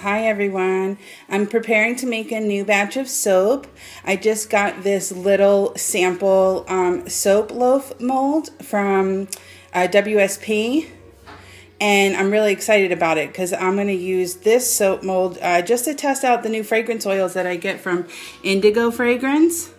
Hi everyone, I'm preparing to make a new batch of soap. I just got this little sample soap loaf mold from WSP, and I'm really excited about it because I'm going to use this soap mold just to test out the new fragrance oils that I get from Indigo Fragrance.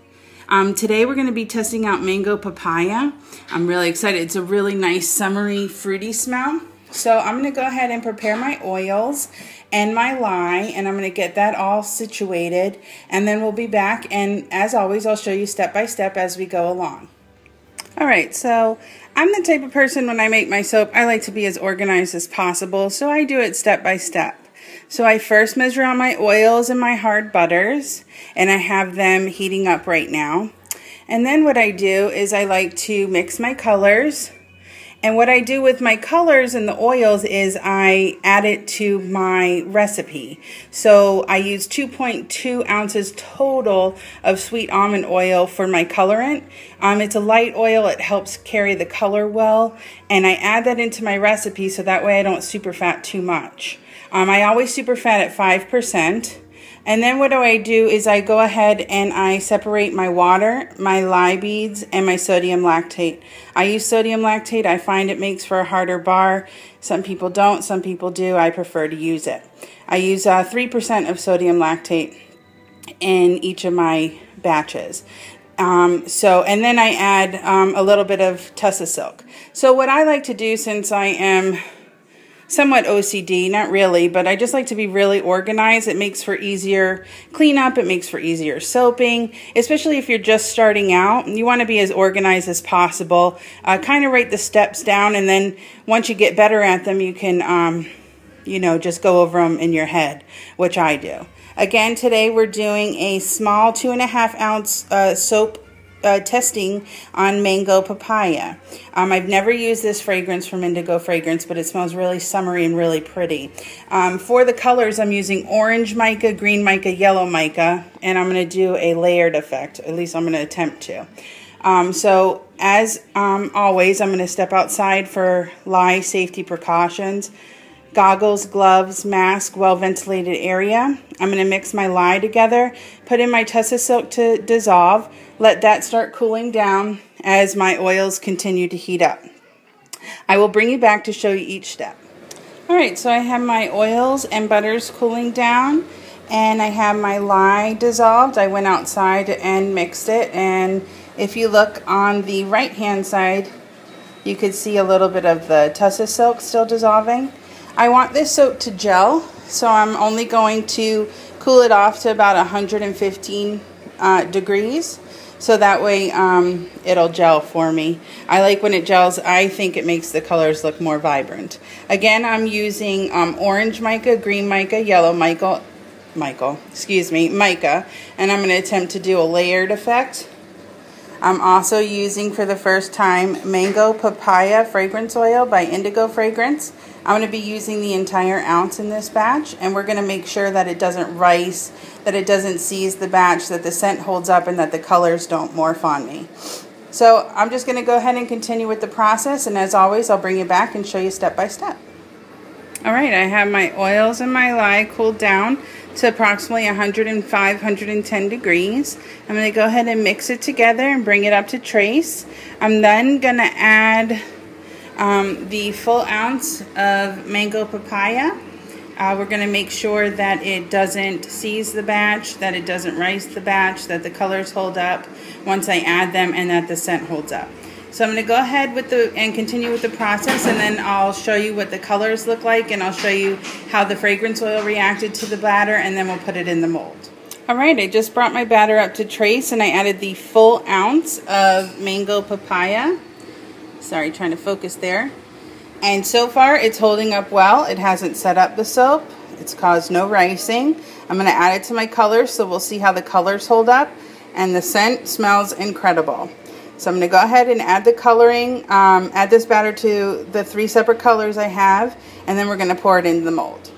Today we're going to be testing out Mango Papaya. I'm really excited. It's a really nice summery fruity smell. So I'm going to go ahead and prepare my oils and my lye, and I'm going to get that all situated, and then we'll be back, and as always I'll show you step by step as we go along. Alright, so I'm the type of person when I make my soap, I like to be as organized as possible, so I do it step by step. So I first measure out my oils and my hard butters, and I have them heating up right now. And then what I do is I like to mix my colors. And what I do with my colors and the oils is I add it to my recipe. So I use 2.2 ounces total of sweet almond oil for my colorant. It's a light oil, it helps carry the color well. And I add that into my recipe so that way I don't super fat too much. I always super fat at 5%. And then what I do is I go ahead and I separate my water, my lye beads, and my sodium lactate. I use sodium lactate. I find it makes for a harder bar. Some people don't, some people do. I prefer to use it. I use 3% of sodium lactate in each of my batches. And then I add a little bit of Tussa silk. So what I like to do, since I am somewhat OCD, not really, but I just like to be really organized. It makes for easier cleanup. It makes for easier soaping, especially if you're just starting out. You want to be as organized as possible. Kind of write the steps down, and then once you get better at them, you can, just go over them in your head, which I do. Again, today we're doing a small 2.5 ounce soap testing on Mango Papaya. I've never used this fragrance from Indigo Fragrance, but it smells really summery and really pretty. For the colors, I'm using orange mica, green mica, yellow mica, and I'm going to do a layered effect. At least I'm going to attempt to. So as always, I'm going to step outside for lye safety precautions. Goggles, gloves, mask, well-ventilated area. I'm going to mix my lye together, put in my Tussa silk to dissolve, let that start cooling down as my oils continue to heat up. I will bring you back to show you each step. Alright, so I have my oils and butters cooling down, and I have my lye dissolved. I went outside and mixed it, and if you look on the right hand side, you could see a little bit of the Tussa silk still dissolving. I want this soap to gel, so I'm only going to cool it off to about 115 degrees, so that way it'll gel for me. I like when it gels. I think it makes the colors look more vibrant. Again, I'm using orange mica, green mica, yellow mica, and I'm going to attempt to do a layered effect. I'm also using for the first time Mango Papaya fragrance oil by Indigo Fragrance. I'm going to be using the entire ounce in this batch, and we're going to make sure that it doesn't rice, that it doesn't seize the batch, that the scent holds up, and that the colors don't morph on me. So I'm just going to go ahead and continue with the process, and as always I'll bring you back and show you step by step. Alright, I have my oils and my lye cooled down to approximately 105, 110 degrees. I'm going to go ahead and mix it together and bring it up to trace. I'm then going to add the full ounce of Mango Papaya. We're going to make sure that it doesn't seize the batch, that it doesn't rice the batch, that the colors hold up once I add them, and that the scent holds up. So I'm going to go ahead and continue with the process, and then I'll show you what the colors look like, and I'll show you how the fragrance oil reacted to the batter, and then we'll put it in the mold. Alright, I just brought my batter up to trace, and I added the full ounce of Mango Papaya. Sorry, trying to focus there. And so far it's holding up well. It hasn't set up the soap. It's caused no ricing. I'm going to add it to my colors, so we'll see how the colors hold up. And the scent smells incredible. So I'm going to go ahead and add the coloring, add this batter to the 3 separate colors I have, and then we're going to pour it into the mold.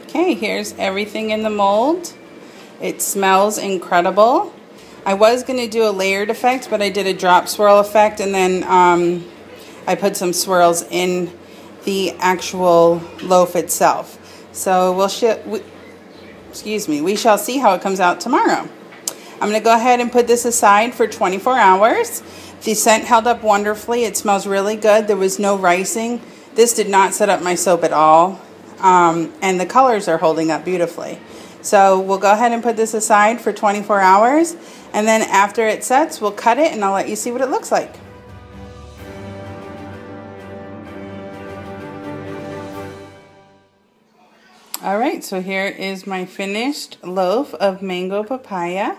Okay, here's everything in the mold. It smells incredible. I was going to do a layered effect, but I did a drop swirl effect, and then I put some swirls in the actual loaf itself. So excuse me, we shall see how it comes out tomorrow. I'm going to go ahead and put this aside for 24 hours. The scent held up wonderfully. It smells really good. There was no ricing. This did not set up my soap at all. And the colors are holding up beautifully. So we'll go ahead and put this aside for 24 hours. And then after it sets, we'll cut it and I'll let you see what it looks like. Alright, so here is my finished loaf of Mango Papaya.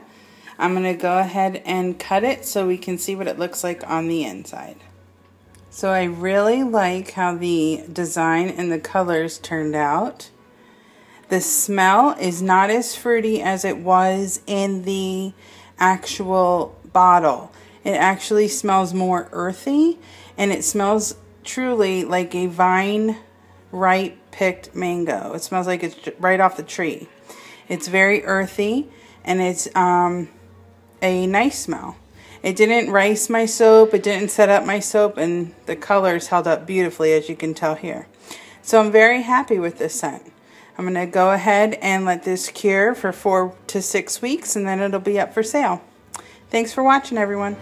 I'm going to go ahead and cut it so we can see what it looks like on the inside. So I really like how the design and the colors turned out. The smell is not as fruity as it was in the actual bottle. It actually smells more earthy, and it smells truly like a vine ripe picked mango. It smells like it's right off the tree. It's very earthy, and it's a nice smell. It didn't rice my soap, it didn't set up my soap, and the colors held up beautifully, as you can tell here. So I'm very happy with this scent. I'm going to go ahead and let this cure for 4 to 6 weeks, and then it'll be up for sale. Thanks for watching, everyone.